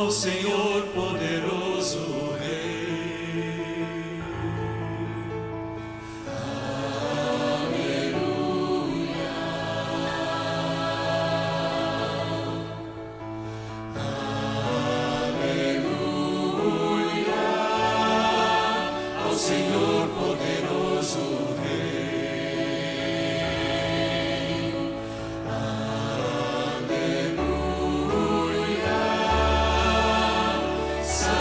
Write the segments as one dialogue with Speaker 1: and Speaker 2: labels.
Speaker 1: ao Senhor poderoso Rei. Senhor poderoso Rei, aleluia, Santo,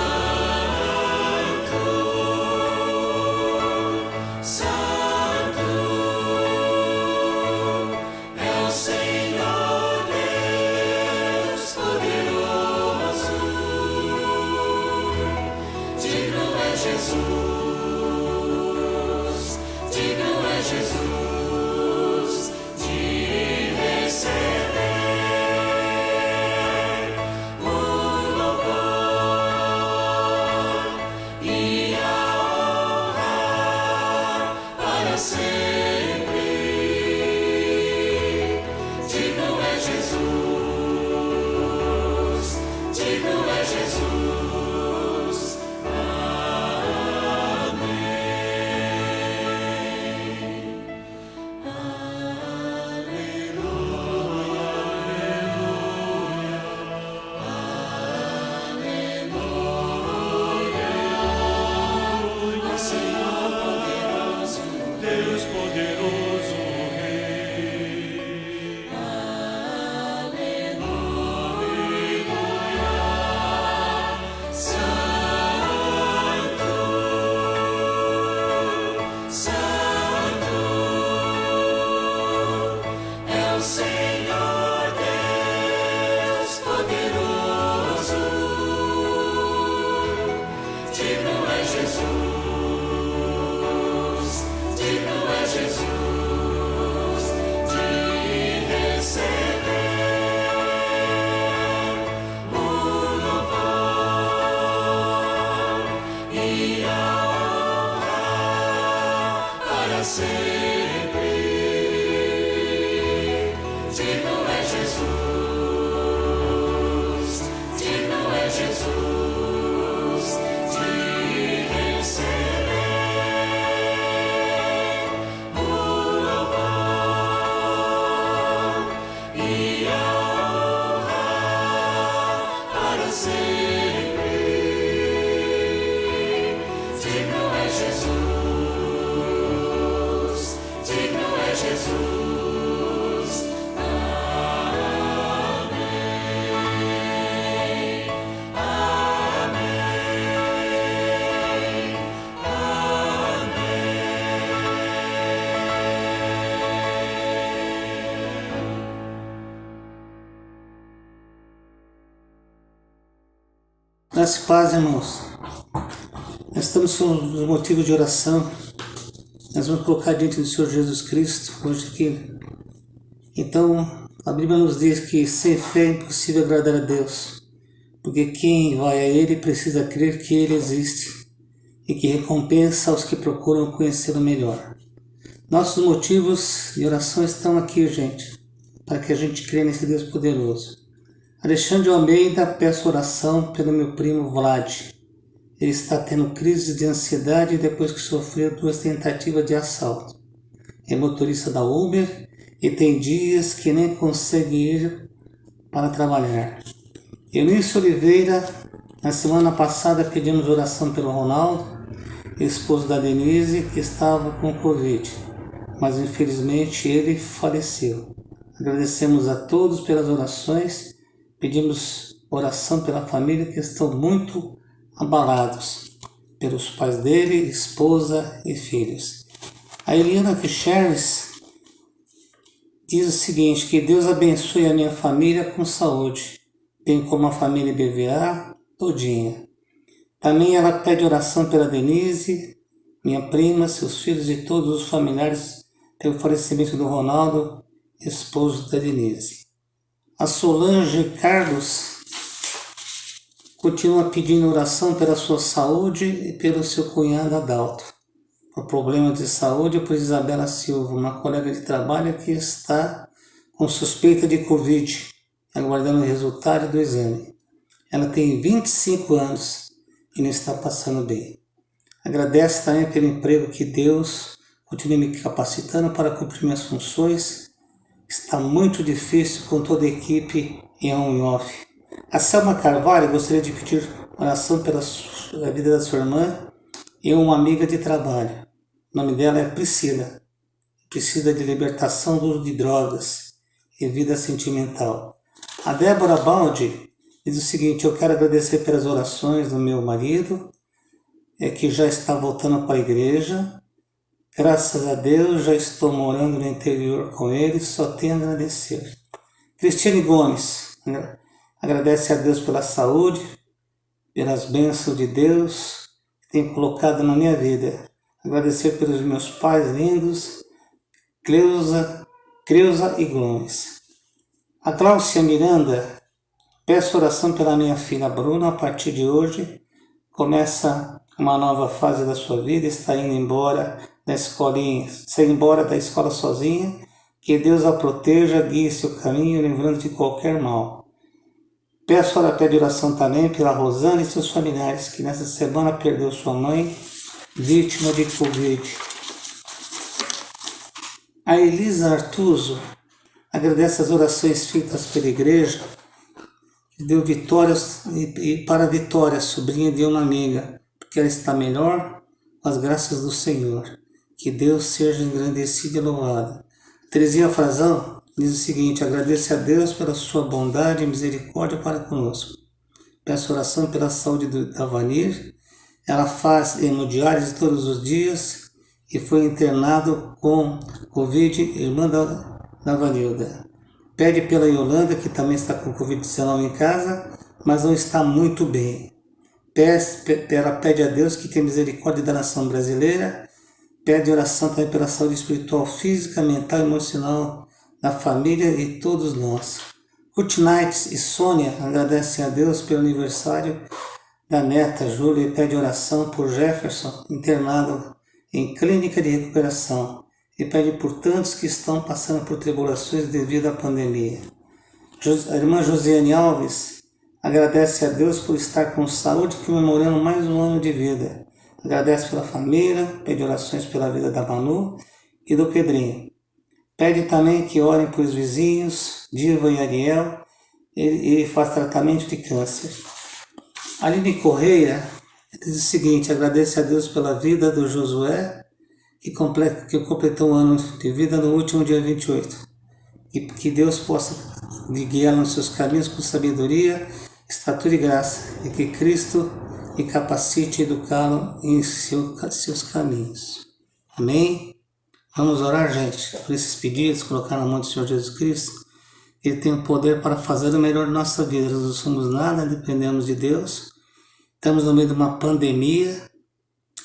Speaker 1: Santo, é o Senhor Deus poderoso, digno é Jesus. Jesus, de receber o louvor e a honra para sempre. Digno é Jesus, digno é Jesus. Deus poderoso Rei, aleluia, Santo, Santo, é o Senhor Deus poderoso, digno é Jesus. Jesus, de receber o louvor e a honra para sempre. Digno é Jesus, digno é Jesus, de receber Jesus, amém, amém, amém.
Speaker 2: Graça e paz, irmãos. Nós estamos com os motivos de oração. Nós vamos colocar diante do Senhor Jesus Cristo hoje aqui. Então, a Bíblia nos diz que sem fé é impossível agradar a Deus, porque quem vai a Ele precisa crer que Ele existe e que recompensa aos que procuram conhecê-lo melhor. Nossos motivos de oração estão aqui, gente, para que a gente creia nesse Deus poderoso. Alexandre Almeida, peço oração pelo meu primo Vlad. Ele está tendo crise de ansiedade depois que sofreu 2 tentativas de assalto. É motorista da Uber e tem dias que nem consegue ir para trabalhar. Eunice Oliveira, na semana passada pedimos oração pelo Ronaldo, esposo da Denise, que estava com Covid, mas infelizmente ele faleceu. Agradecemos a todos pelas orações, pedimos oração pela família que estão muito abalados, pelos pais dele, esposa e filhos. A Eliana Ficheres diz o seguinte, que Deus abençoe a minha família com saúde, bem como a família BVA todinha. Também ela pede oração pela Denise, minha prima, seus filhos e todos os familiares pelo falecimento do Ronaldo, esposo da Denise. A Solange Carlos continua pedindo oração pela sua saúde e pelo seu cunhado Adalto. Por problemas de saúde, por Isabela Silva, uma colega de trabalho que está com suspeita de Covid, aguardando o resultado do exame. ela tem 25 anos e não está passando bem. Agradece também pelo emprego que Deus continue me capacitando para cumprir minhas funções. Está muito difícil com toda a equipe em on e off. A Selma Carvalho gostaria de pedir oração pela vida da sua irmã e uma amiga de trabalho. O nome dela é Priscila. Precisa de libertação do uso de drogas e vida sentimental. A Débora Baldi diz o seguinte: eu quero agradecer pelas orações do meu marido, que já está voltando para a igreja. Graças a Deus já estou morando no interior com ele, só tenho a agradecer. Cristiane Gomes agradece a Deus pela saúde, pelas bênçãos de Deus que tem colocado na minha vida. Agradecer pelos meus pais lindos, Cleusa e Gomes. A Cláudia Miranda, peço oração pela minha filha Bruna. A partir de hoje começa uma nova fase da sua vida, está indo embora da escolinha, sair embora da escola sozinha. Que Deus a proteja, guie seu caminho, livrando de qualquer mal. Peço pede oração também pela Rosana e seus familiares, que nessa semana perdeu sua mãe, vítima de Covid. A Elisa Artuso agradece as orações feitas pela igreja, que deu vitórias e para a Vitória, sobrinha de uma amiga, porque ela está melhor com as graças do Senhor. Que Deus seja engrandecido e louvado. Terezinha Frazão diz o seguinte: agradeço a Deus pela sua bondade e misericórdia para conosco. Peço oração pela saúde da Vanir. Ela faz hemodiálise todos os dias e foi internado com Covid, irmã da Vanilda. Pede pela Yolanda, que também está com Covid-19 em casa, mas não está muito bem. Ela pede a Deus que tenha misericórdia da nação brasileira. Pede oração também pela saúde espiritual, física, mental e emocional da família e todos nós. Ruth Knights e Sônia agradecem a Deus pelo aniversário da neta Júlia e pede oração por Jefferson, internado em clínica de recuperação, e pede por tantos que estão passando por tribulações devido à pandemia. A irmã Josiane Alves agradece a Deus por estar com saúde e comemorando mais um ano de vida. Agradece pela família, pede orações pela vida da Manu e do Pedrinho. Pede também que orem por os vizinhos, Diva e Ariel, e faz tratamento de câncer. Aline Correia diz o seguinte: agradece a Deus pela vida do Josué, que completou um ano de vida no último dia 28. E que Deus possa guiá-lo nos seus caminhos com sabedoria, estatura e graça, e que Cristo lhe capacite e educá-lo em seus caminhos. Amém? Vamos orar, gente, por esses pedidos, colocar na mão do Senhor Jesus Cristo. Ele tem o poder para fazer o melhor da nossa vida. Nós não somos nada, dependemos de Deus. Estamos no meio de uma pandemia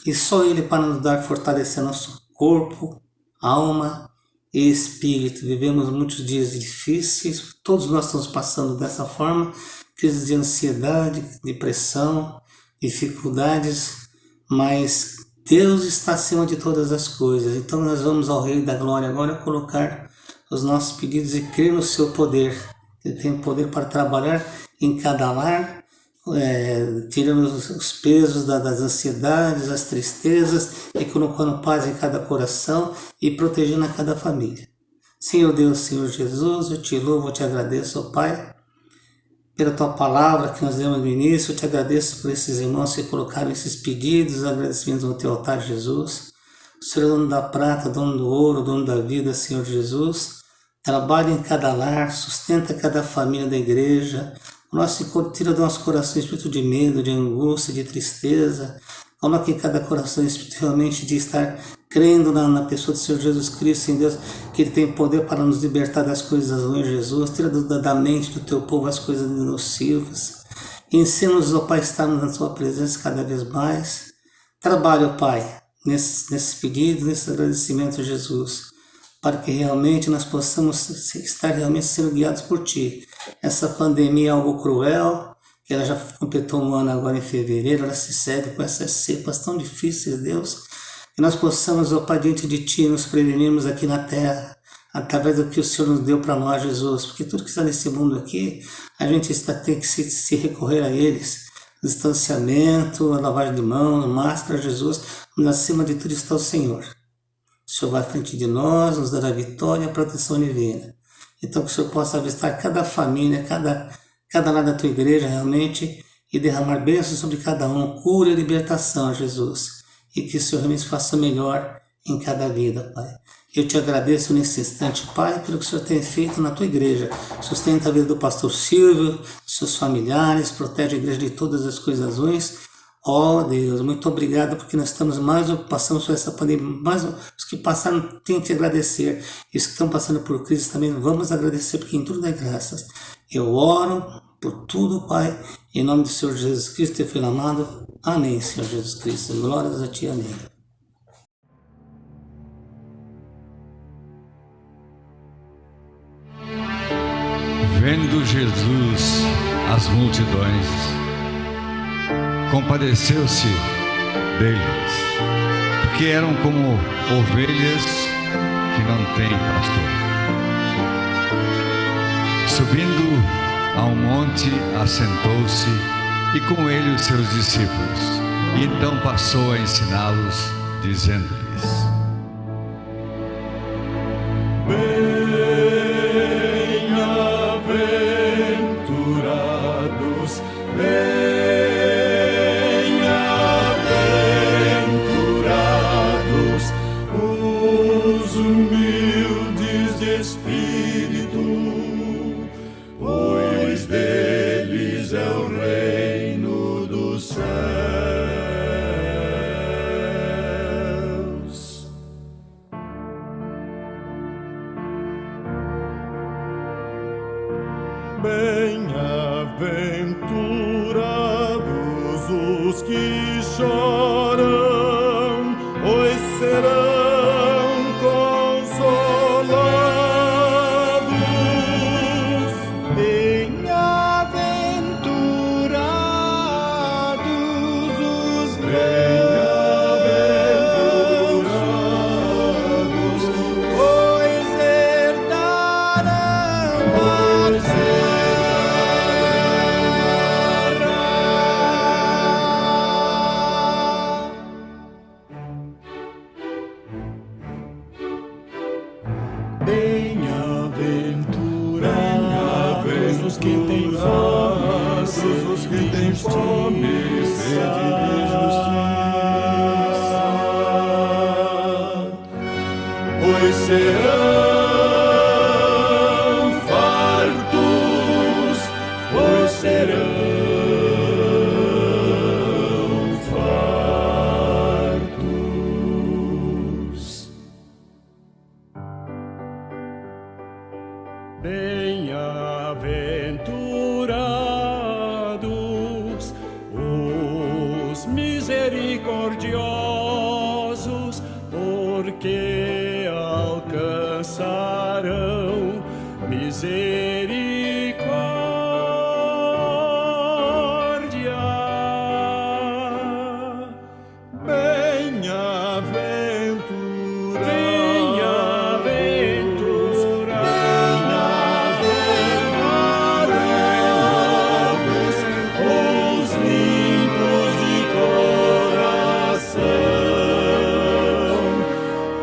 Speaker 2: e só Ele para nos dar, fortalecer nosso corpo, alma e espírito. Vivemos muitos dias difíceis, todos nós estamos passando dessa forma, crises de ansiedade, depressão, dificuldades, mas Deus está acima de todas as coisas. Então nós vamos ao Rei da Glória agora colocar os nossos pedidos e crer no seu poder. Ele tem poder para trabalhar em cada lar, tirando os pesos das ansiedades, das tristezas e colocando paz em cada coração e protegendo a cada família. Senhor Deus, Senhor Jesus, eu te louvo, eu te agradeço, ó Pai, pela tua palavra que nós lemos no início. Eu te agradeço por esses irmãos que colocaram esses pedidos, agradecimentos no teu altar, Jesus. O Senhor é dono da prata, dono do ouro, dono da vida, Senhor Jesus. Trabalha em cada lar, sustenta cada família da igreja. Tira do nosso coração espírito de medo, de angústia, de tristeza. Coloca em cada coração espírito realmente de estar crendo na pessoa do Senhor Jesus Cristo, em Deus, que Ele tem poder para nos libertar das coisas ruins, Jesus. Tira da mente do teu povo as coisas nocivas. Ensina-nos, ó Pai, a estarmos na tua presença cada vez mais. Trabalha, ó Pai, nesses pedidos, nesse agradecimento, Jesus, para que realmente nós possamos estar realmente sendo guiados por Ti. Essa pandemia é algo cruel, que ela já completou um ano agora em fevereiro, ela se segue com essas cepas tão difíceis, Deus, que nós possamos, ó Pai, diante de Ti, nos prevenirmos aqui na terra, através do que o Senhor nos deu para nós, Jesus, porque tudo que está nesse mundo aqui, a gente tem que se recorrer a eles. Distanciamento, a lavagem de mãos, máscara, Jesus, mas acima de tudo está o Senhor. O Senhor vai à frente de nós, nos dará vitória e a proteção divina. Então que o Senhor possa avistar cada família, cada lado da tua igreja realmente e derramar bênçãos sobre cada um, cura e libertação, Jesus. E que o Senhor realmente faça melhor em cada vida, Pai. Eu te agradeço nesse instante, Pai, pelo que o Senhor tem feito na tua igreja. Sustenta a vida do pastor Silvio, dos seus familiares, protege a igreja de todas as coisas ruins. Ó Deus, muito obrigado porque nós estamos passamos por essa pandemia, mas os que passaram têm que te agradecer. E os que estão passando por crise também, vamos agradecer porque em tudo dá graças. Eu oro por tudo, Pai, em nome do Senhor Jesus Cristo, teu filho amado. Amém, Senhor Jesus Cristo. Glórias a ti, amém.
Speaker 3: Vendo Jesus as multidões, compadeceu-se deles, porque eram como ovelhas que não têm pastor. Subindo a um monte, assentou-se, e com ele os seus discípulos. E então passou a ensiná-los, dizendo-lhes:
Speaker 1: Bem-aventurados, bem-aventurados os humildes de espírito, pois deles é o reino dos céus. Bem-aventurados os que choram, pois serão consolados. Bem-aventurados os bem-aventurados, pois herdarão a Bem-aventurados os que têm fome e sede de justiça, pois serão fartos, pois serão fartos. Bem-aventurados os misericordiosos, porque alcançarão misericórdia. Bem-aventurados os limpos de coração,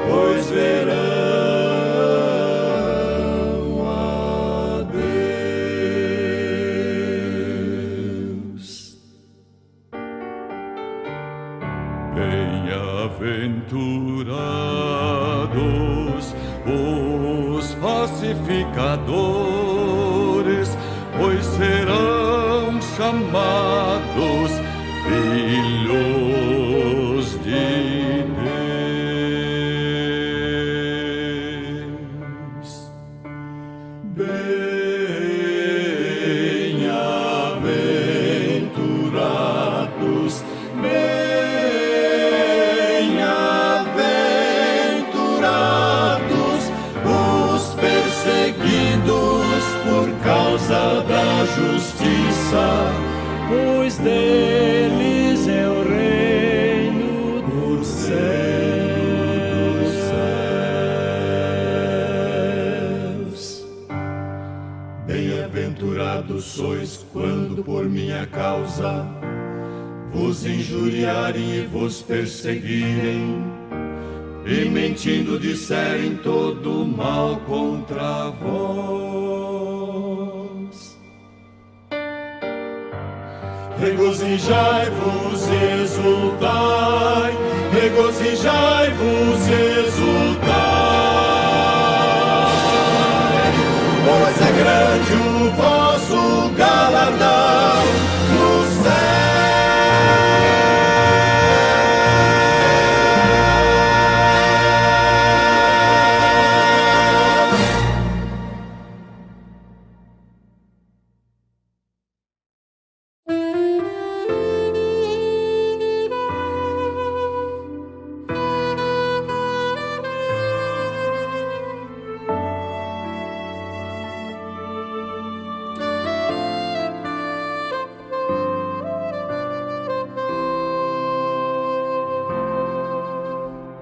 Speaker 1: pois verão a Deus. Bem-aventurados os pacificadores, pois serão chamados filhos de Deus. Bem-aventurados, bem-aventurados os perseguidos por causa da justiça, pois deles é o reino dos céus. Bem-aventurados sois quando por minha causa vos injuriarem e vos perseguirem, e mentindo disserem todo mal contra vós. Regozijai-vos e exultai, regozijai-vos e exultai, pois é grande o vosso galardão no céu.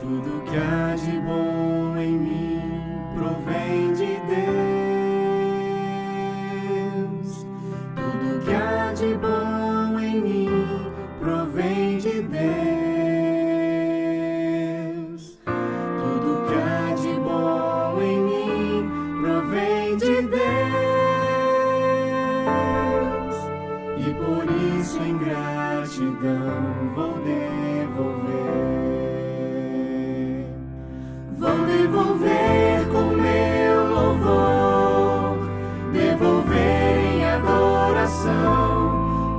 Speaker 4: Tudo que há de bom em mim provém de Deus. Tudo que há de bom em mim provém de Deus. Tudo que há de bom em mim provém de Deus. E por isso em gratidão vou devolver. Vou devolver com meu louvor, devolver em adoração.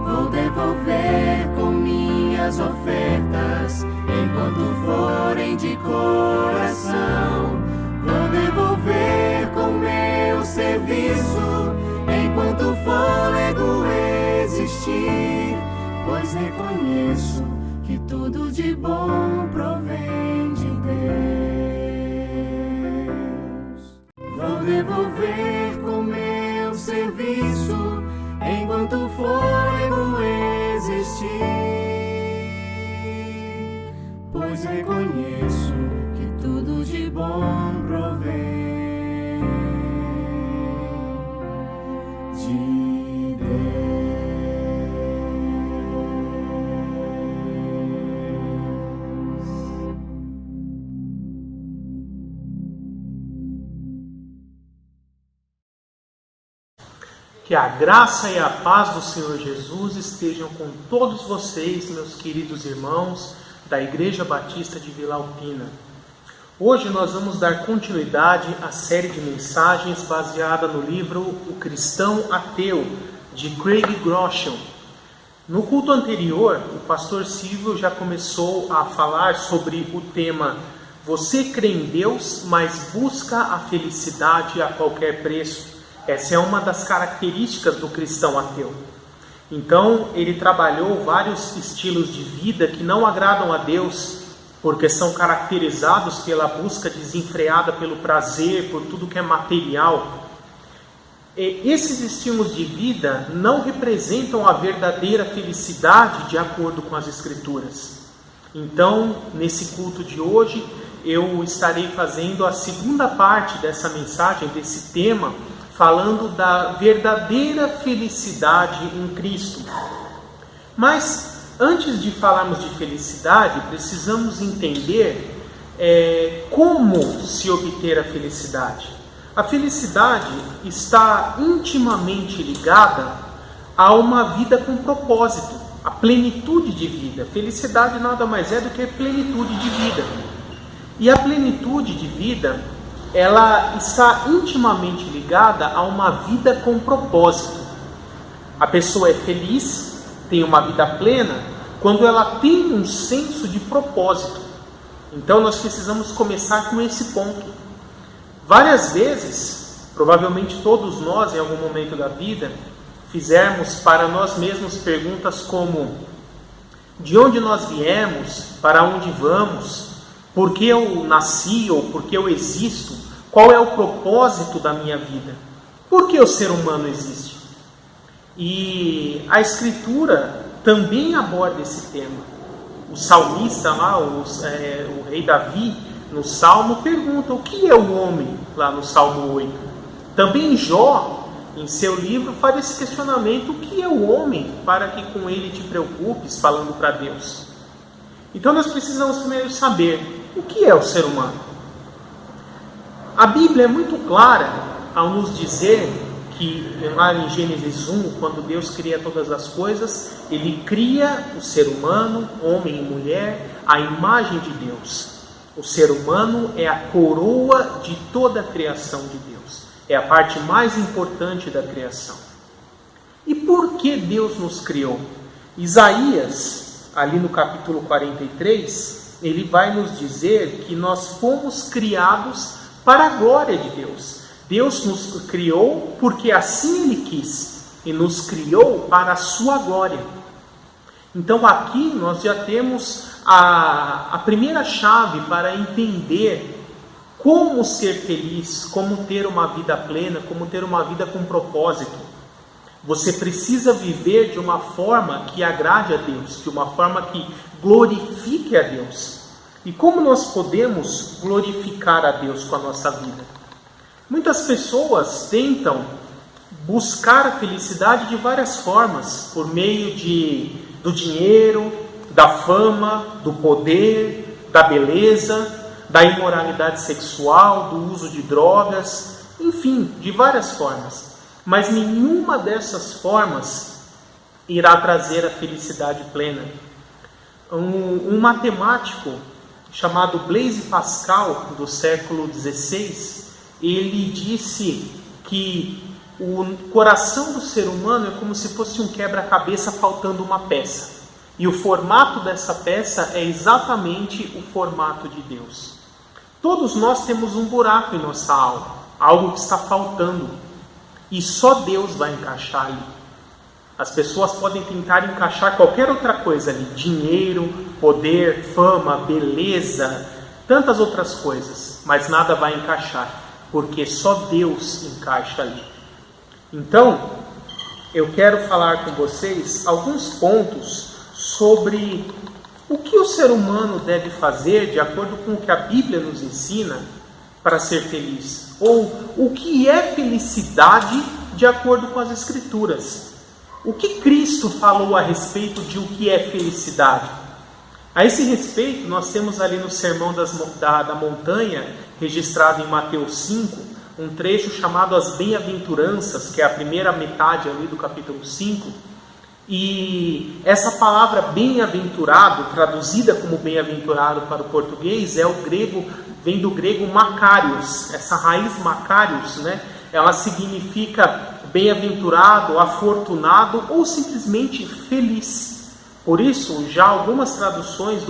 Speaker 4: Vou devolver com minhas ofertas, enquanto forem de coração. Vou devolver com meu serviço, enquanto o fôlego existir, pois reconheço que tudo de bom provém de Deus. Vou devolver com meu serviço, enquanto o fôlego existir, pois reconheço que tudo de bom provém de Deus.
Speaker 5: Que a graça e a paz do Senhor Jesus estejam com todos vocês, meus queridos irmãos da Igreja Batista de Vila Alpina. Hoje nós vamos dar continuidade à série de mensagens baseada no livro O Cristão Ateu, de Craig Groeschel. No culto anterior, o pastor Silvio já começou a falar sobre o tema Você crê em Deus, mas busca a felicidade a qualquer preço. Essa é uma das características do cristão ateu. Então, ele trabalhou vários estilos de vida que não agradam a Deus, porque são caracterizados pela busca desenfreada pelo prazer, por tudo que é material. E esses estilos de vida não representam a verdadeira felicidade de acordo com as Escrituras. Então, nesse culto de hoje, eu estarei fazendo a segunda parte dessa mensagem, desse tema, falando da verdadeira felicidade em Cristo. Mas, antes de falarmos de felicidade, precisamos entender como se obter a felicidade. A felicidade está intimamente ligada a uma vida com propósito, a plenitude de vida. Felicidade nada mais é do que plenitude de vida. E a plenitude de vida, ela está intimamente ligada a uma vida com propósito. A pessoa é feliz, tem uma vida plena, quando ela tem um senso de propósito. Então nós precisamos começar com esse ponto. Várias vezes, provavelmente todos nós em algum momento da vida, fizemos para nós mesmos perguntas como: de onde nós viemos, para onde vamos, por que eu nasci ou por que eu existo? Qual é o propósito da minha vida? Por que o ser humano existe? E a Escritura também aborda esse tema. O salmista lá, o rei Davi, no Salmo, pergunta o que é o homem, lá no Salmo 8. Também Jó em seu livro, faz esse questionamento: o que é o homem para que com ele te preocupes, falando para Deus? Então nós precisamos primeiro saber o que é o ser humano. A Bíblia é muito clara ao nos dizer que lá em Gênesis 1, quando Deus cria todas as coisas, Ele cria o ser humano, homem e mulher, à imagem de Deus. O ser humano é a coroa de toda a criação de Deus. É a parte mais importante da criação. E por que Deus nos criou? Isaías, ali no capítulo 43, ele vai nos dizer que nós fomos criados para a glória de Deus. Deus nos criou porque assim Ele quis, e nos criou para a sua glória. Então aqui nós já temos a primeira chave para entender como ser feliz, como ter uma vida plena, como ter uma vida com propósito. Você precisa viver de uma forma que agrade a Deus, de uma forma que glorifique a Deus. E como nós podemos glorificar a Deus com a nossa vida? Muitas pessoas tentam buscar a felicidade de várias formas, por meio do dinheiro, da fama, do poder, da beleza, da imoralidade sexual, do uso de drogas, enfim, de várias formas. Mas nenhuma dessas formas irá trazer a felicidade plena. Um matemático chamado Blaise Pascal, do século XVI, ele disse que o coração do ser humano é como se fosse um quebra-cabeça faltando uma peça. E o formato dessa peça é exatamente o formato de Deus. Todos nós temos um buraco em nossa alma, algo que está faltando. E só Deus vai encaixar ali. As pessoas podem tentar encaixar qualquer outra coisa ali. Dinheiro, poder, fama, beleza, tantas outras coisas. Mas nada vai encaixar, porque só Deus encaixa ali. Então, eu quero falar com vocês alguns pontos sobre o que o ser humano deve fazer de acordo com o que a Bíblia nos ensina para ser feliz. Ou o que é felicidade de acordo com as Escrituras. O que Cristo falou a respeito de o que é felicidade? A esse respeito, nós temos ali no Sermão da Montanha, registrado em Mateus 5, um trecho chamado As Bem-aventuranças, que é a primeira metade ali do capítulo 5. E essa palavra bem-aventurado, traduzida como bem-aventurado para o português, vem do grego makarios. Essa raiz makarios, ela significa bem-aventurado, afortunado ou simplesmente feliz. Por isso, já algumas traduções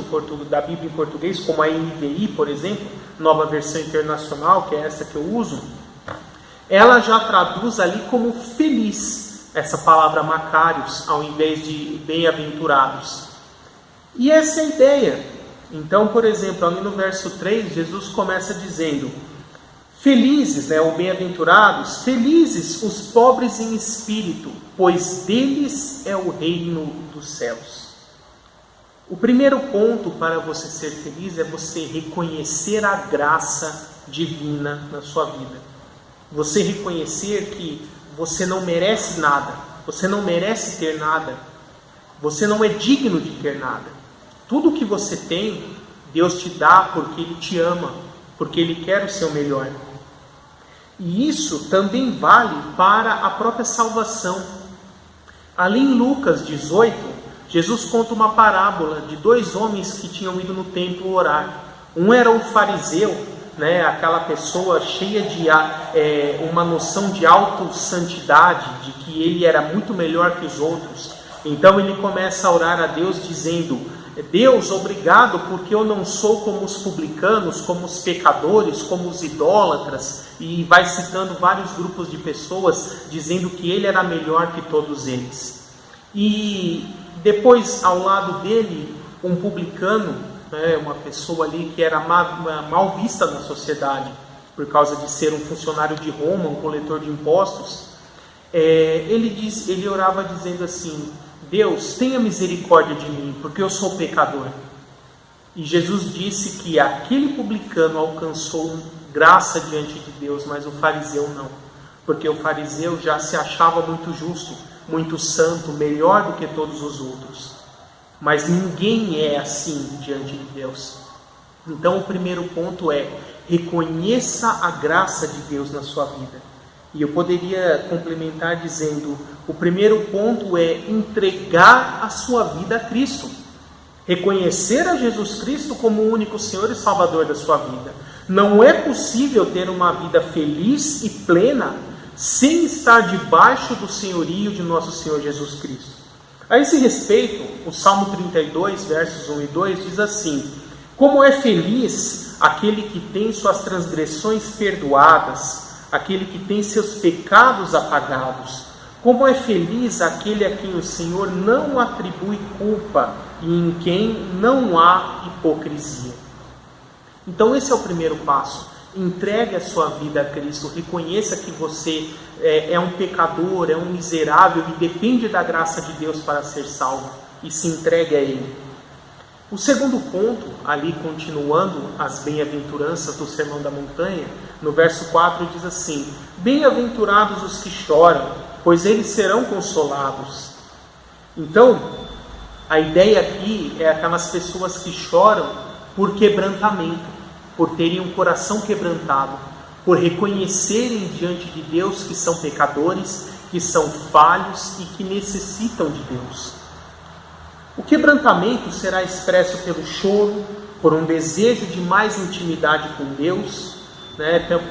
Speaker 5: da Bíblia em português, como a NVI, por exemplo, Nova Versão Internacional, que é essa que eu uso, ela já traduz ali como feliz, essa palavra makarios, ao invés de bem-aventurados. E essa é a ideia. Então, por exemplo, ali no verso 3, Jesus começa dizendo: felizes, ou bem-aventurados, felizes os pobres em espírito, pois deles é o reino dos céus. O primeiro ponto para você ser feliz é você reconhecer a graça divina na sua vida. Você reconhecer que você não merece nada, você não merece ter nada, você não é digno de ter nada. Tudo que você tem, Deus te dá porque Ele te ama, porque Ele quer o seu melhor. E isso também vale para a própria salvação. Ali em Lucas 18, Jesus conta uma parábola de 2 homens que tinham ido no templo orar. Um era um fariseu, aquela pessoa cheia de uma noção de autossantidade, de que ele era muito melhor que os outros. Então ele começa a orar a Deus dizendo: Deus, obrigado porque eu não sou como os publicanos, como os pecadores, como os idólatras. E vai citando vários grupos de pessoas, dizendo que ele era melhor que todos eles. E depois, ao lado dele, um publicano, uma pessoa ali que era mal vista na sociedade, por causa de ser um funcionário de Roma, um coletor de impostos. Ele orava dizendo assim: Deus, tenha misericórdia de mim, porque eu sou pecador. E Jesus disse que aquele publicano alcançou graça diante de Deus, mas o fariseu não. porque o fariseu já se achava muito justo, muito santo, melhor do que todos os outros. Mas ninguém é assim diante de Deus. Então o primeiro ponto é: reconheça a graça de Deus na sua vida. E eu poderia complementar dizendo: o primeiro ponto é entregar a sua vida a Cristo. Reconhecer a Jesus Cristo como o único Senhor e Salvador da sua vida. Não é possível ter uma vida feliz e plena sem estar debaixo do senhorio de nosso Senhor Jesus Cristo. A esse respeito, o Salmo 32, versos 1 e 2 diz assim: como é feliz aquele que tem suas transgressões perdoadas, aquele que tem seus pecados apagados. Como é feliz aquele a quem o Senhor não atribui culpa e em quem não há hipocrisia. Então esse é o primeiro passo. Entregue a sua vida a Cristo, reconheça que você é um pecador, é um miserável e depende da graça de Deus para ser salvo, e se entregue a Ele. O segundo ponto, ali continuando as bem-aventuranças do Sermão da Montanha, no verso 4 diz assim: bem-aventurados os que choram, pois eles serão consolados. Então, a ideia aqui é aquelas pessoas que choram por quebrantamento, por terem um coração quebrantado, por reconhecerem diante de Deus que são pecadores, que são falhos e que necessitam de Deus. O quebrantamento será expresso pelo choro, por um desejo de mais intimidade com Deus,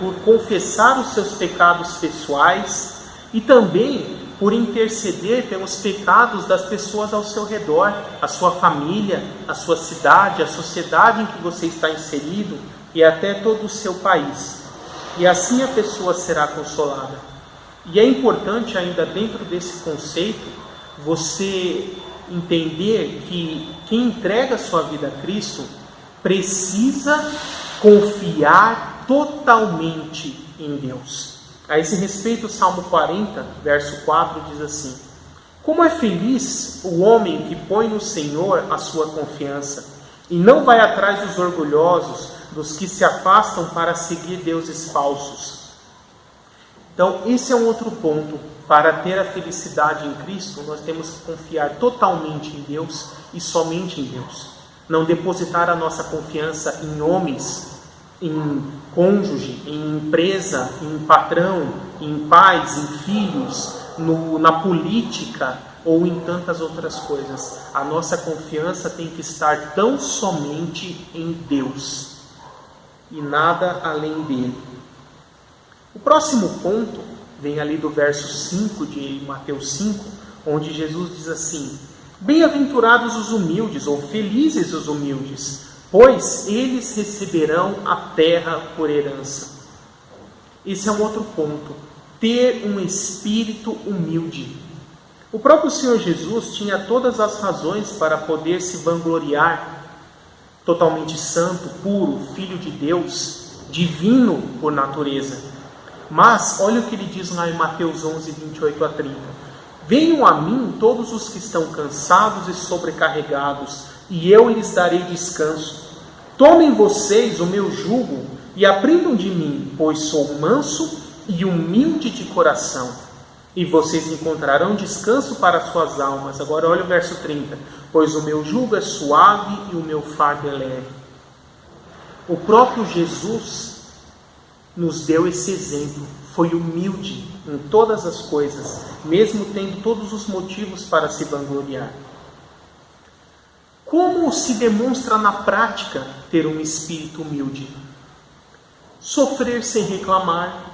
Speaker 5: por confessar os seus pecados pessoais e também por interceder pelos pecados das pessoas ao seu redor, a sua família, a sua cidade, a sociedade em que você está inserido e até todo o seu país. E assim a pessoa será consolada. E é importante ainda dentro desse conceito você entender que quem entrega a sua vida a Cristo precisa confiar totalmente em Deus. A esse respeito, o Salmo 40, verso 4 diz assim: como é feliz o homem que põe no Senhor a sua confiança e não vai atrás dos orgulhosos, dos que se afastam para seguir deuses falsos. Então, esse é um outro ponto. Para ter a felicidade em Cristo, nós temos que confiar totalmente em Deus e somente em Deus. Não depositar a nossa confiança em homens, em cônjuge, em empresa, em patrão, em pais, em filhos, na política ou em tantas outras coisas. A nossa confiança tem que estar tão somente em Deus e nada além dele. O próximo ponto vem ali do verso 5 de Mateus 5, onde Jesus diz assim: bem-aventurados os humildes, ou felizes os humildes, pois eles receberão a terra por herança. Esse é um outro ponto, ter um espírito humilde. O próprio Senhor Jesus tinha todas as razões para poder se vangloriar, totalmente santo, puro, filho de Deus, divino por natureza. Mas, olha o que ele diz lá em Mateus 11, 28 a 30. Venham a mim todos os que estão cansados e sobrecarregados, e eu lhes darei descanso. Tomem vocês o meu jugo e aprendam de mim, pois sou manso e humilde de coração, e vocês encontrarão descanso para suas almas. Agora olha o verso 30. Pois o meu jugo é suave e o meu fardo é leve. O próprio Jesus nos deu esse exemplo, foi humilde em todas as coisas, mesmo tendo todos os motivos para se vangloriar. Como se demonstra na prática ter um espírito humilde? Sofrer sem reclamar,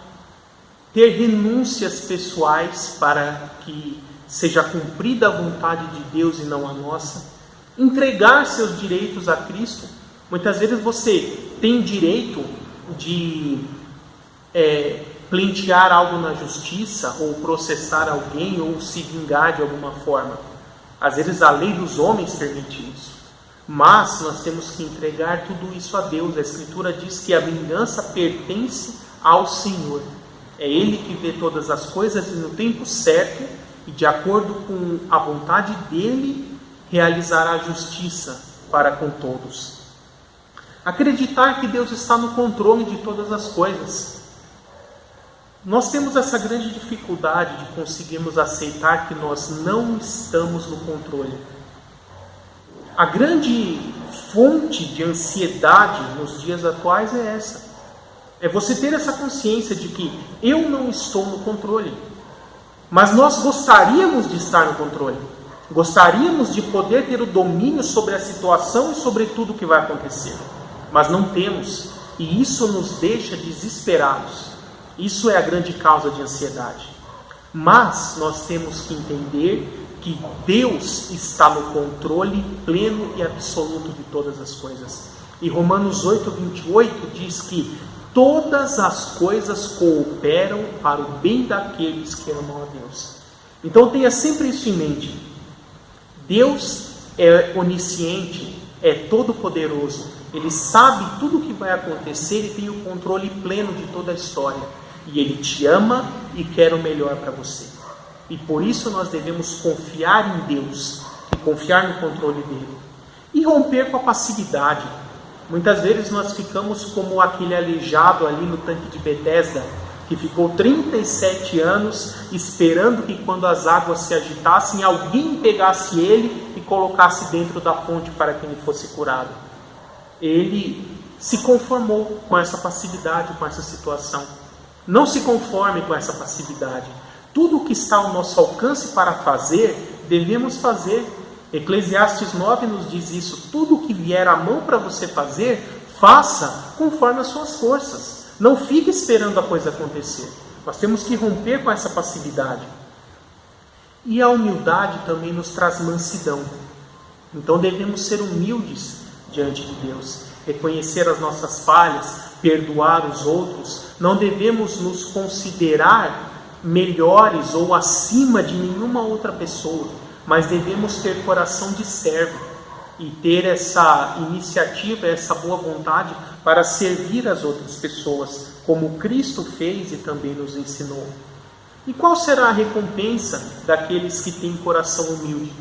Speaker 5: ter renúncias pessoais para que seja cumprida a vontade de Deus e não a nossa, entregar seus direitos a Cristo. Muitas vezes você tem direito de pleitear algo na justiça, ou processar alguém, ou se vingar de alguma forma. Às vezes a lei dos homens permite isso, mas nós temos que entregar tudo isso a Deus. A Escritura diz que a vingança pertence ao Senhor. É Ele que vê todas as coisas e no tempo certo, e de acordo com a vontade dEle, realizará a justiça para com todos. Acreditar que Deus está no controle de todas as coisas. Nós temos essa grande dificuldade de conseguirmos aceitar que nós não estamos no controle. A grande fonte de ansiedade nos dias atuais é essa. É você ter essa consciência de que eu não estou no controle. Mas nós gostaríamos de estar no controle. Gostaríamos de poder ter o domínio sobre a situação e sobre tudo o que vai acontecer. Mas não temos. E isso nos deixa desesperados. Isso é a grande causa de ansiedade. Mas nós temos que entender que Deus está no controle pleno e absoluto de todas as coisas. E Romanos 8:28 diz que todas as coisas cooperam para o bem daqueles que amam a Deus. Então tenha sempre isso em mente. Deus é onisciente, é todo-poderoso. Ele sabe tudo o que vai acontecer e tem o controle pleno de toda a história. E Ele te ama e quer o melhor para você. E por isso nós devemos confiar em Deus, e confiar no controle dEle. E romper com a passividade. Muitas vezes nós ficamos como aquele aleijado ali no tanque de Betesda, que ficou 37 anos esperando que quando as águas se agitassem, alguém pegasse ele e colocasse dentro da fonte para que ele fosse curado. Ele se conformou com essa passividade, com essa situação. Não se conforme com essa passividade. Tudo o que está ao nosso alcance para fazer, devemos fazer. Eclesiastes 9 nos diz isso. Tudo o que vier à mão para você fazer, faça conforme as suas forças. Não fique esperando a coisa acontecer. Nós temos que romper com essa passividade. E a humildade também nos traz mansidão. Então devemos ser humildes diante de Deus. Reconhecer as nossas falhas, perdoar os outros. Não devemos nos considerar melhores ou acima de nenhuma outra pessoa, mas devemos ter coração de servo e ter essa iniciativa, essa boa vontade para servir as outras pessoas, como Cristo fez e também nos ensinou. E qual será a recompensa daqueles que têm coração humilde?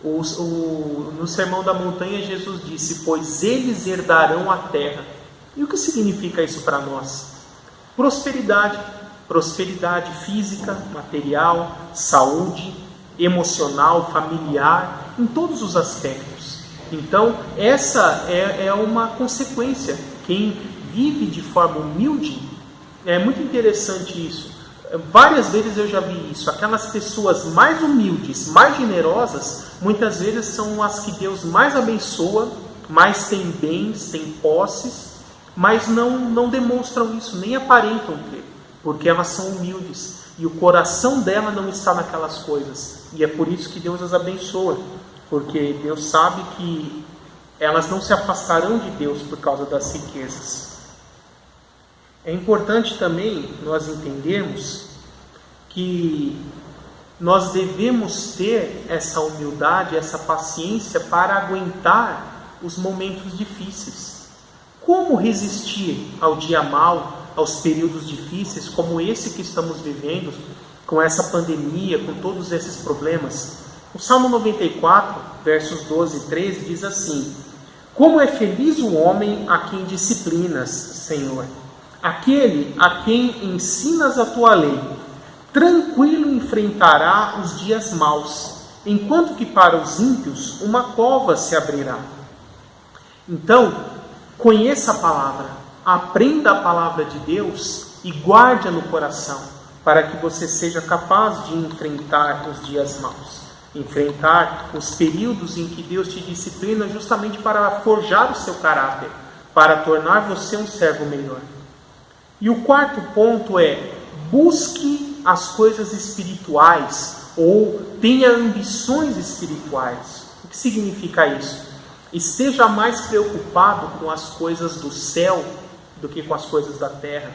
Speaker 5: No Sermão da Montanha, Jesus disse: pois eles herdarão a terra. E o que significa isso para nós? Prosperidade. Prosperidade física, material, saúde, emocional, familiar, em todos os aspectos. Então, essa é uma consequência. Quem vive de forma humilde, é muito interessante isso. Várias vezes eu já vi isso. Aquelas pessoas mais humildes, mais generosas, muitas vezes são as que Deus mais abençoa, mais têm bens, têm posses, mas não demonstram isso, nem aparentam ter, porque elas são humildes. E o coração dela não está naquelas coisas. E é por isso que Deus as abençoa, porque Deus sabe que elas não se afastarão de Deus por causa das riquezas. É importante também nós entendermos que nós devemos ter essa humildade, essa paciência para aguentar os momentos difíceis. Como resistir ao dia mau, aos períodos difíceis como esse que estamos vivendo, com essa pandemia, com todos esses problemas? O Salmo 94, versos 12 e 13 diz assim: como é feliz o homem a quem disciplinas, Senhor, aquele a quem ensinas a tua lei. Tranquilo enfrentará os dias maus, enquanto que para os ímpios uma cova se abrirá. Então, conheça a palavra, aprenda a palavra de Deus e guarde-a no coração, para que você seja capaz de enfrentar os dias maus. Enfrentar os períodos em que Deus te disciplina justamente para forjar o seu caráter, para tornar você um servo melhor. E o quarto ponto é: busque as coisas espirituais, ou tenha ambições espirituais. O que significa isso? Esteja mais preocupado com as coisas do céu do que com as coisas da terra.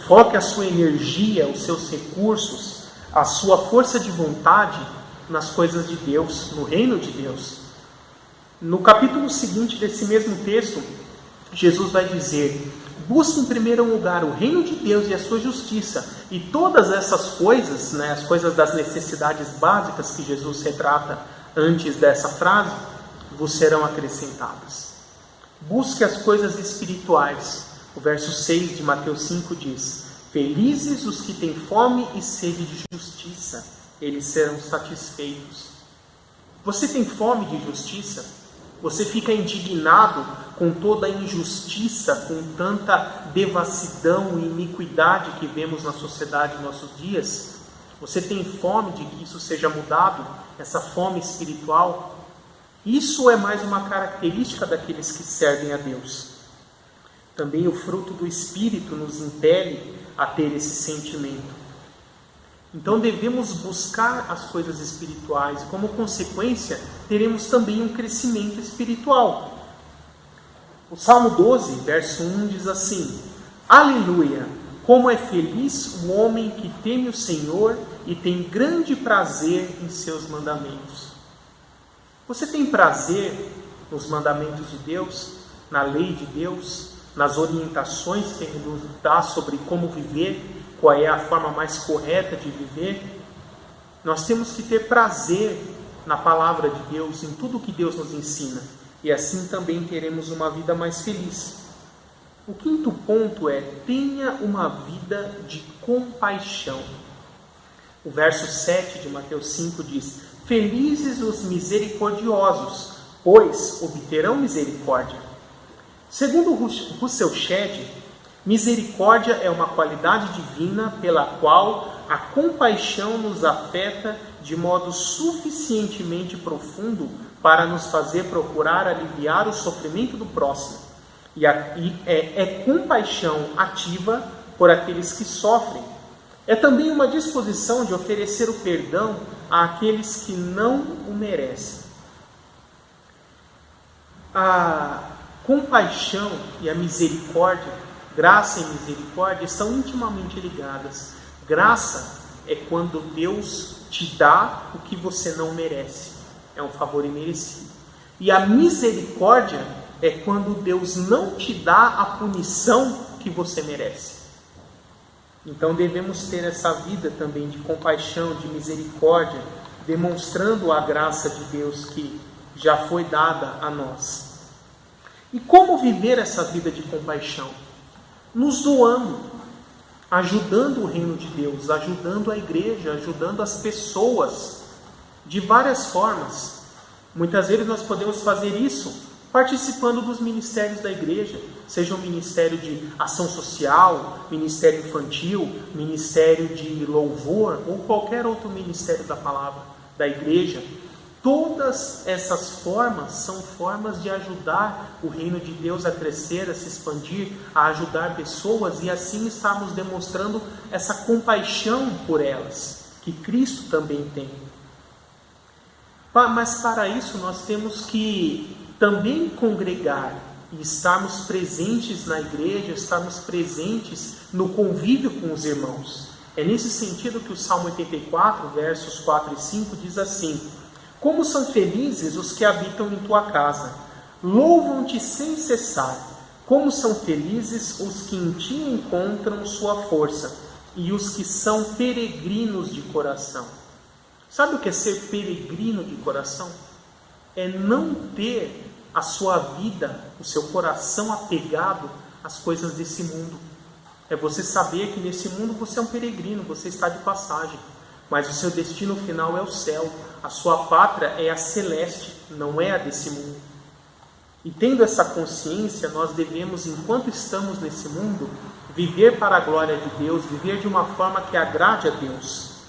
Speaker 5: Foque a sua energia, os seus recursos, a sua força de vontade nas coisas de Deus, no reino de Deus. No capítulo seguinte desse mesmo texto, Jesus vai dizer: busque em primeiro lugar o reino de Deus e a sua justiça, e todas essas coisas, as coisas das necessidades básicas que Jesus retrata antes dessa frase, vos serão acrescentadas. Busque as coisas espirituais. O verso 6 de Mateus 5 diz: Felizes os que têm fome e sede de justiça, eles serão satisfeitos. Você tem fome de justiça? Você fica indignado com toda a injustiça, com tanta devassidão e iniquidade que vemos na sociedade em nossos dias? Você tem fome de que isso seja mudado, essa fome espiritual? Isso é mais uma característica daqueles que servem a Deus. Também o fruto do Espírito nos impele a ter esse sentimento. Então devemos buscar as coisas espirituais e, como consequência, teremos também um crescimento espiritual. O Salmo 12, verso 1 diz assim: Aleluia! Como é feliz o homem que teme o Senhor e tem grande prazer em seus mandamentos. Você tem prazer nos mandamentos de Deus, na lei de Deus, nas orientações que Ele nos dá sobre como viver, qual é a forma mais correta de viver? Nós temos que ter prazer na palavra de Deus, em tudo que Deus nos ensina, e assim também teremos uma vida mais feliz. O quinto ponto é: tenha uma vida de compaixão. O verso 7 de Mateus 5 diz: Felizes os misericordiosos, pois obterão misericórdia. Segundo Russell Shedd, misericórdia é uma qualidade divina pela qual a compaixão nos afeta de modo suficientemente profundo para nos fazer procurar aliviar o sofrimento do próximo. E é compaixão ativa por aqueles que sofrem. É também uma disposição de oferecer o perdão àqueles que não o merecem. A compaixão e a misericórdia, graça e misericórdia, estão intimamente ligadas. Graça é quando Deus te dá o que você não merece. É um favor imerecido. E a misericórdia é quando Deus não te dá a punição que você merece. Então devemos ter essa vida também de compaixão, de misericórdia, demonstrando a graça de Deus que já foi dada a nós. E como viver essa vida de compaixão? Nos doando, ajudando o reino de Deus, ajudando a igreja, ajudando as pessoas, de várias formas. Muitas vezes nós podemos fazer isso participando dos ministérios da igreja, seja o ministério de ação social, ministério infantil, ministério de louvor, ou qualquer outro ministério da palavra da igreja. Todas essas formas são formas de ajudar o reino de Deus a crescer, a se expandir, a ajudar pessoas e assim estarmos demonstrando essa compaixão por elas, que Cristo também tem. Mas para isso nós temos que também congregar e estarmos presentes na igreja, estarmos presentes no convívio com os irmãos. É nesse sentido que o Salmo 84, versos 4 e 5 diz assim: Como são felizes os que habitam em tua casa, louvam-te sem cessar. Como são felizes os que em ti encontram sua força, e os que são peregrinos de coração. Sabe o que é ser peregrino de coração? É não ter a sua vida, o seu coração apegado às coisas desse mundo. É você saber que nesse mundo você é um peregrino, você está de passagem, mas o seu destino final é o céu. A sua pátria é a celeste, não é a desse mundo. E tendo essa consciência, nós devemos, enquanto estamos nesse mundo, viver para a glória de Deus, viver de uma forma que agrade a Deus.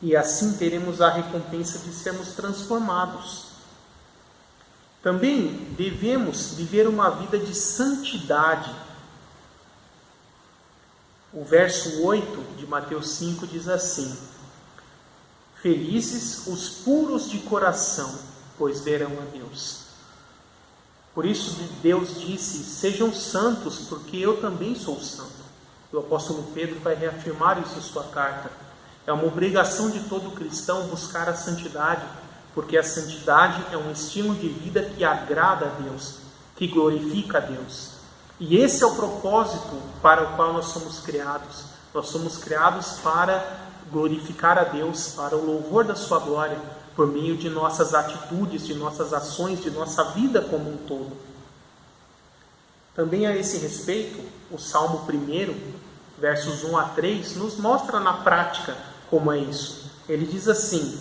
Speaker 5: E assim teremos a recompensa de sermos transformados. Também devemos viver uma vida de santidade. O verso 8 de Mateus 5 diz assim: Felizes os puros de coração, pois verão a Deus. Por isso Deus disse: sejam santos, porque eu também sou santo. O apóstolo Pedro vai reafirmar isso em sua carta. É uma obrigação de todo cristão buscar a santidade, porque a santidade é um estilo de vida que agrada a Deus, que glorifica a Deus. E esse é o propósito para o qual nós somos criados. Nós somos criados para glorificar a Deus, para o louvor da sua glória, por meio de nossas atitudes, de nossas ações, de nossa vida como um todo. Também a esse respeito, o Salmo 1 versos 1 a 3, nos mostra na prática como é isso. Ele diz assim: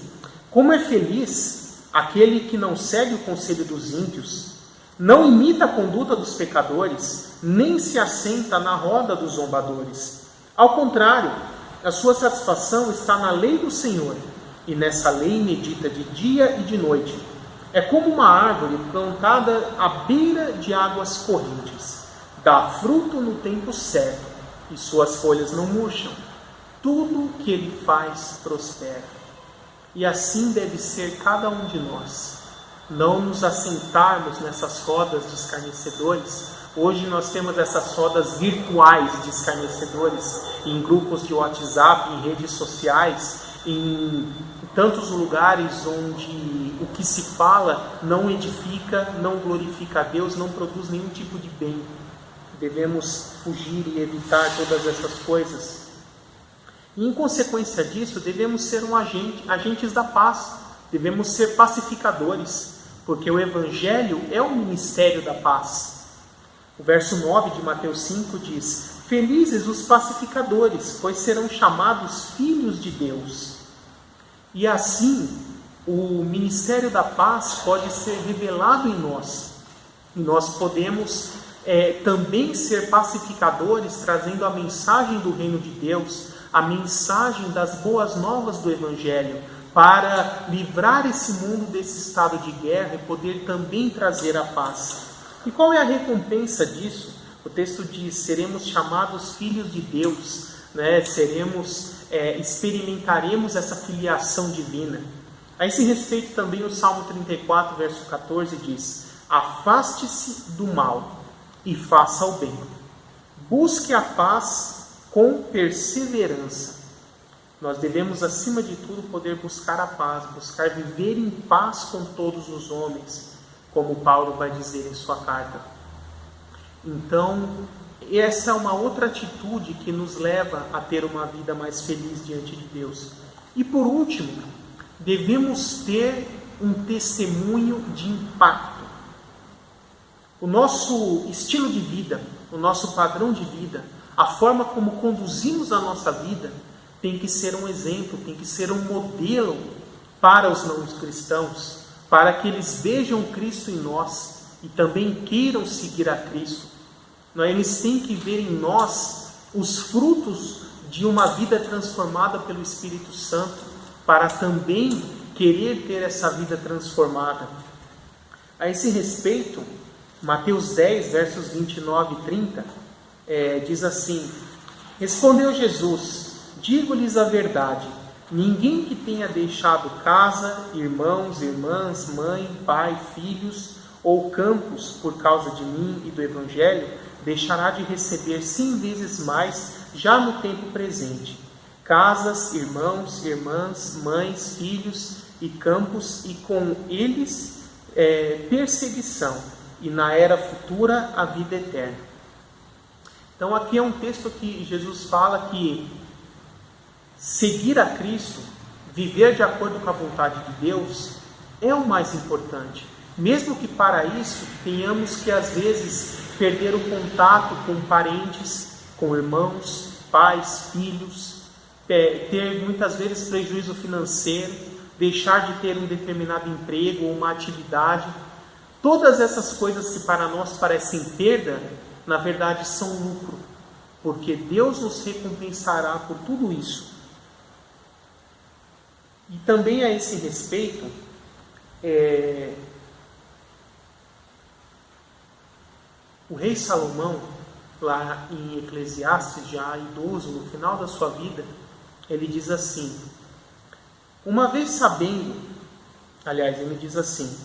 Speaker 5: como é feliz aquele que não segue o conselho dos ímpios, não imita a conduta dos pecadores, nem se assenta na roda dos zombadores. Ao contrário, a sua satisfação está na lei do Senhor, e nessa lei medita de dia e de noite. É como uma árvore plantada à beira de águas correntes. Dá fruto no tempo certo, e suas folhas não murcham. Tudo que ele faz prospera. E assim deve ser cada um de nós. Não nos assentarmos nessas rodas de escarnecedores. Hoje nós temos essas rodas virtuais de escarnecedores em grupos de WhatsApp, em redes sociais, em tantos lugares onde o que se fala não edifica, não glorifica a Deus, não produz nenhum tipo de bem. Devemos fugir e evitar todas essas coisas. E em consequência disso, devemos ser agentes da paz, devemos ser pacificadores, porque o Evangelho é o ministério da paz. O verso 9 de Mateus 5 diz: felizes os pacificadores, pois serão chamados filhos de Deus. E assim, o ministério da paz pode ser revelado em nós. E nós podemos também ser pacificadores, trazendo a mensagem do reino de Deus, a mensagem das boas novas do Evangelho, para livrar esse mundo desse estado de guerra e poder também trazer a paz. E qual é a recompensa disso? O texto diz: seremos chamados filhos de Deus, né? Experimentaremos essa filiação divina. A esse respeito também o Salmo 34, verso 14 diz: afaste-se do mal e faça o bem. Busque a paz com perseverança. Nós devemos, acima de tudo, poder buscar a paz, buscar viver em paz com todos os homens, como Paulo vai dizer em sua carta. Então, essa é uma outra atitude que nos leva a ter uma vida mais feliz diante de Deus. E por último, devemos ter um testemunho de impacto. O nosso estilo de vida, o nosso padrão de vida, a forma como conduzimos a nossa vida, tem que ser um exemplo, tem que ser um modelo para os não cristãos, para que eles vejam Cristo em nós e também queiram seguir a Cristo. Eles têm que ver em nós os frutos de uma vida transformada pelo Espírito Santo, para também querer ter essa vida transformada. A esse respeito, Mateus 10, versos 29 e 30, diz assim: respondeu Jesus: digo-lhes a verdade, ninguém que tenha deixado casa, irmãos, irmãs, mãe, pai, filhos ou campos por causa de mim e do Evangelho, deixará de receber 100 vezes mais já no tempo presente. Casas, irmãos, irmãs, mães, filhos e campos, e com eles perseguição, e na era futura a vida eterna. Então aqui é um texto que Jesus fala que seguir a Cristo, viver de acordo com a vontade de Deus, é o mais importante. Mesmo que para isso tenhamos que às vezes perder o contato com parentes, com irmãos, pais, filhos, ter muitas vezes prejuízo financeiro, deixar de ter um determinado emprego ou uma atividade. Todas essas coisas que para nós parecem perda, na verdade são lucro, porque Deus nos recompensará por tudo isso. E também a esse respeito, o rei Salomão, lá em Eclesiastes, já idoso, no final da sua vida, ele diz assim: uma vez sabendo, ele diz assim: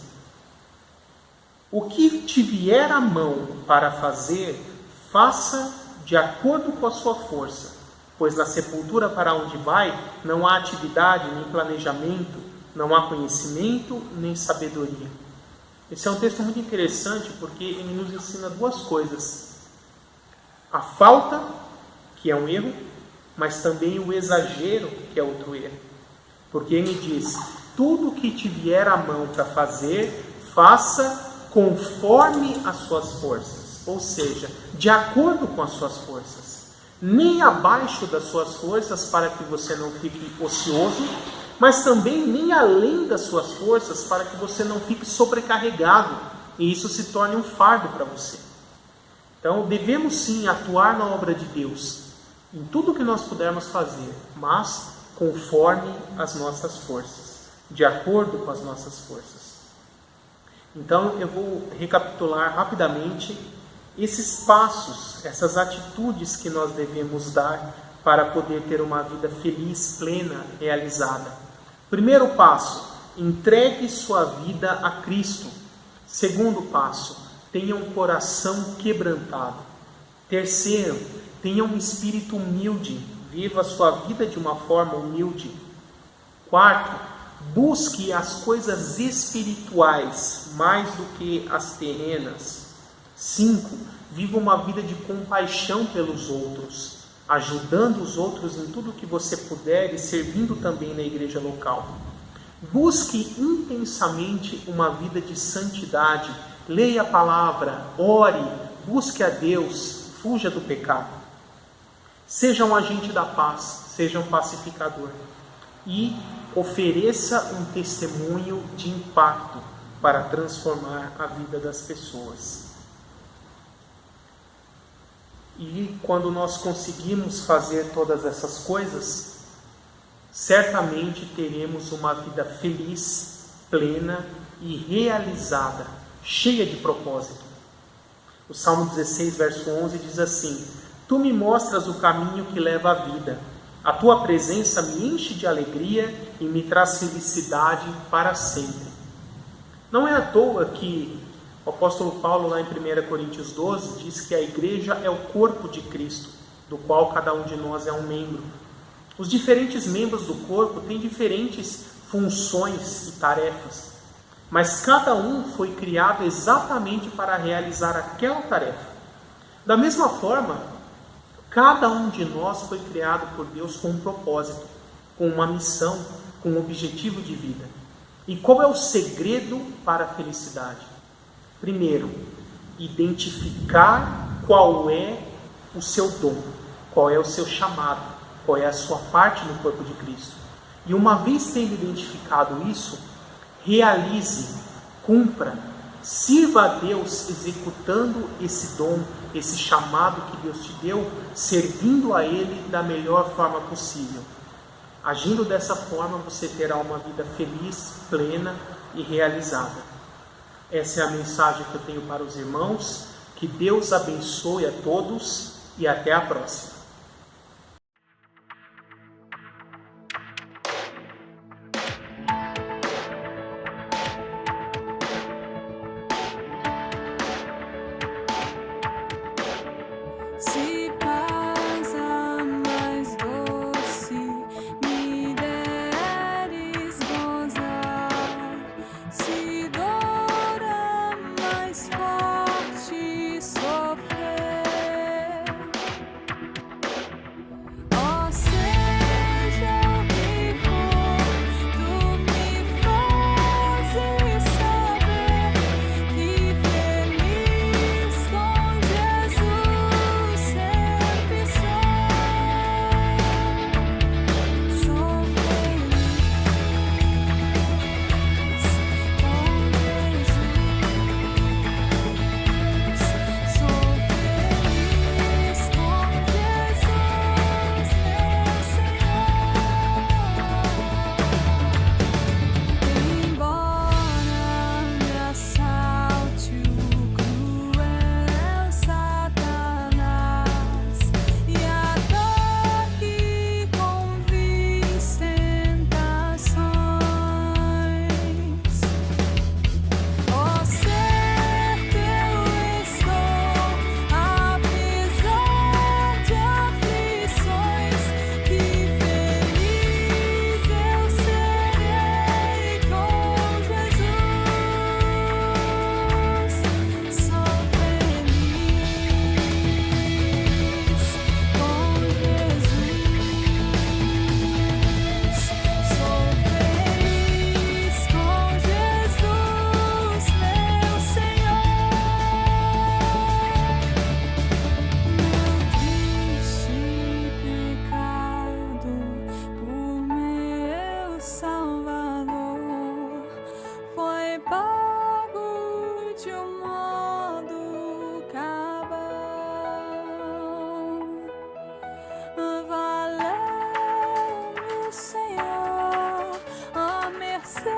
Speaker 5: o que te vier à mão para fazer, faça de acordo com a sua força, pois na sepultura para onde vai, não há atividade nem planejamento, não há conhecimento nem sabedoria. Esse é um texto muito interessante, porque ele nos ensina duas coisas: a falta, que é um erro, mas também o exagero, que é outro erro. Porque ele diz: tudo que te vier à mão para fazer, faça conforme as suas forças, ou seja, de acordo com as suas forças. nem abaixo das suas forças, para que você não fique ocioso, mas também nem além das suas forças, para que você não fique sobrecarregado e isso se torne um fardo para você. Então, devemos sim atuar na obra de Deus, em tudo que nós pudermos fazer, mas conforme as nossas forças, de acordo com as nossas forças. Então, eu vou recapitular rapidamente esses passos, essas atitudes que nós devemos dar para poder ter uma vida feliz, plena, realizada. Primeiro passo, entregue sua vida a Cristo. Segundo passo, tenha um coração quebrantado. Terceiro, tenha um espírito humilde, viva a sua vida de uma forma humilde. Quarto, busque as coisas espirituais mais do que as terrenas. 5. Viva uma vida de compaixão pelos outros, ajudando os outros em tudo que você puder e servindo também na igreja local. Busque intensamente uma vida de santidade, leia a palavra, ore, busque a Deus, fuja do pecado. Seja um agente da paz, seja um pacificador e ofereça um testemunho de impacto para transformar a vida das pessoas. E quando nós conseguimos fazer todas essas coisas, certamente teremos uma vida feliz, plena e realizada, cheia de propósito. O Salmo 16, verso 11 diz assim: Tu me mostras o caminho que leva à vida. A tua presença me enche de alegria e me traz felicidade para sempre. Não é à toa que o apóstolo Paulo, lá em 1 Coríntios 12, diz que a igreja é o corpo de Cristo, do qual cada um de nós é um membro. Os diferentes membros do corpo têm diferentes funções e tarefas, mas cada um foi criado exatamente para realizar aquela tarefa. Da mesma forma, cada um de nós foi criado por Deus com um propósito, com uma missão, com um objetivo de vida. E qual é o segredo para a felicidade? Primeiro, identificar qual é o seu dom, qual é o seu chamado, qual é a sua parte no corpo de Cristo. E uma vez tendo identificado isso, realize, cumpra, sirva a Deus executando esse dom, esse chamado que Deus te deu, servindo a Ele da melhor forma possível. Agindo dessa forma, você terá uma vida feliz, plena e realizada. Essa é a mensagem que eu tenho para os irmãos. Que Deus abençoe a todos e até a próxima.
Speaker 4: Se paz a mais doce me deres gozar, se dor a mais forte sofrer, Salvador foi pago de um modo cabal. Valeu-me, Senhor, a mercê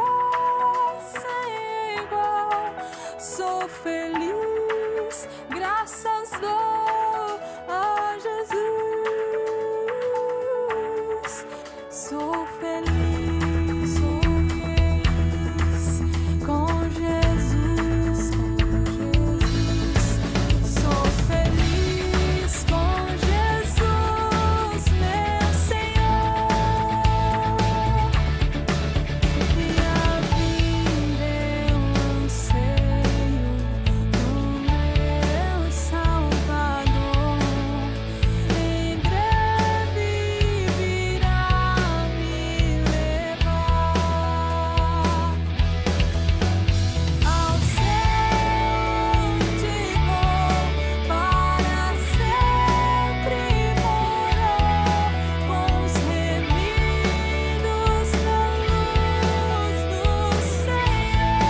Speaker 4: sem igual. Sou feliz, graças dou a Jesus. Sou feliz com Jesus, Sou feliz com Jesus, meu Senhor. Minha vida eu anseio no meu Salvador. Em breve virá me levar ao céu, onde vou para sempre morar com os remidos na luz do Senhor.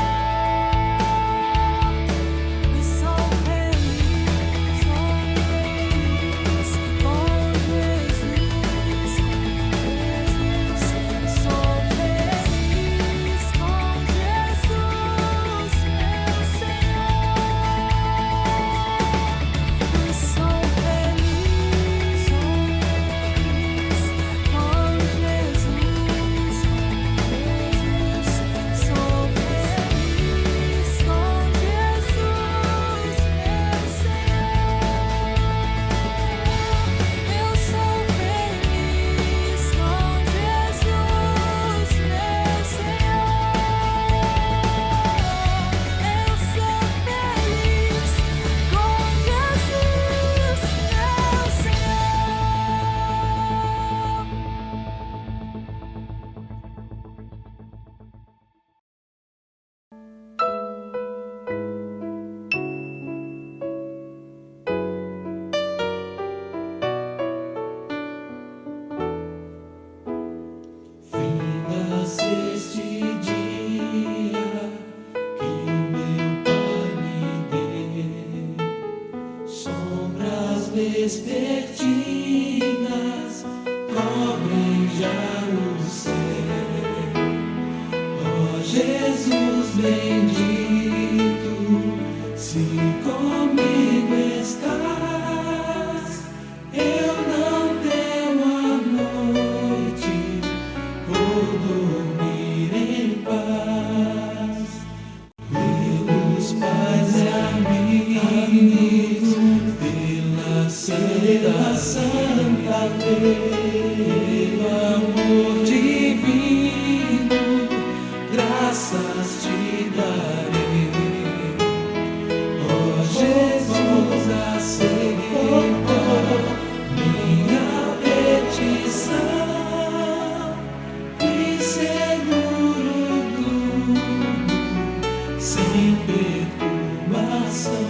Speaker 4: E sou feliz com Jesus, Sou feliz com Jesus, meu Senhor. Sou feliz com Jesus, Sou feliz com Jesus, meu Senhor. Eu sou feliz com Jesus, meu
Speaker 1: Finda-se este dia que meu Pai me deu, sombras vespertinas cobrem já o céu. Ó Jesus bendito, se comigo estás, eu não temo a noite, vou dormir em paz. Pelos pais e amigos, pela Santa Santa Lei, pelo amor divino, graças te darei. Ó Jesus, aceita minha petição e seguro durmo sem perturbação.